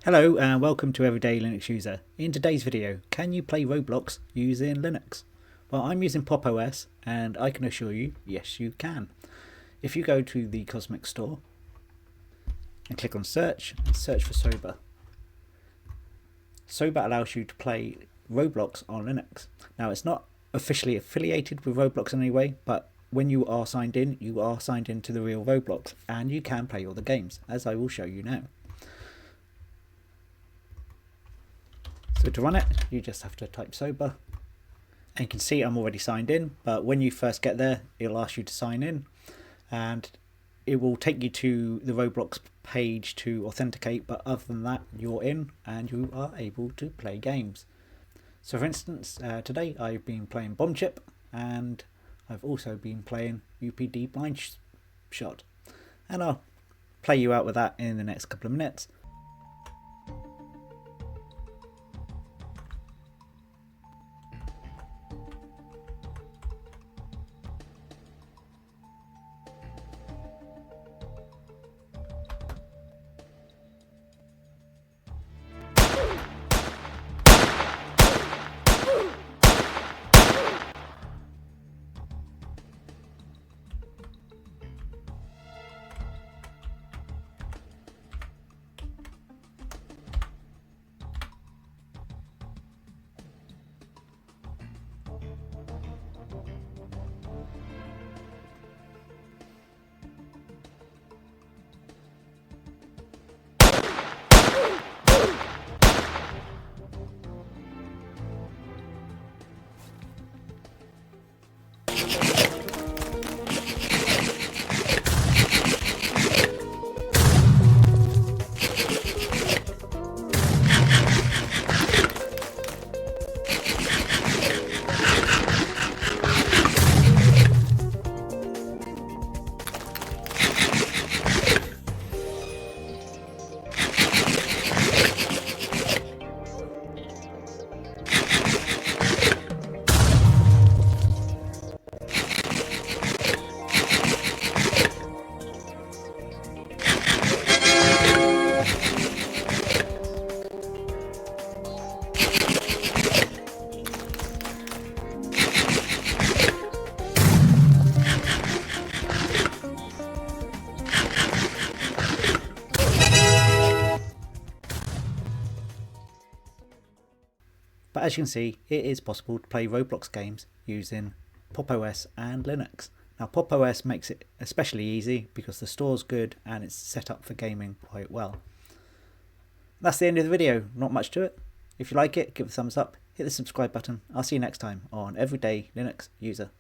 Hello and welcome to Everyday Linux User. In today's video, can you play Roblox using Linux? Well, I'm using Pop! OS and I can assure you, yes you can. If you go to the Cosmic Store and click on search and search for Sober. Sober allows you to play Roblox on Linux. Now it's not officially affiliated with Roblox in any way, but when you are signed in to the real Roblox and you can play all the games, as I will show you now. So to run it, you just have to type Sober, and you can see I'm already signed in, but when you first get there, it'll ask you to sign in, and it will take you to the Roblox page to authenticate, but other than that, you're in and you are able to play games. So for instance, today I've been playing Bomb Chip, and I've also been playing UPD Blind Shot, and I'll play you out with that in the next couple of minutes. But as you can see, it is possible to play Roblox games using Pop! OS and Linux. Now Pop! OS makes it especially easy because the store's good and it's set up for gaming quite well. That's the end of the video, not much to it. If you like it, give it a thumbs up, hit the subscribe button. I'll see you next time on Everyday Linux User.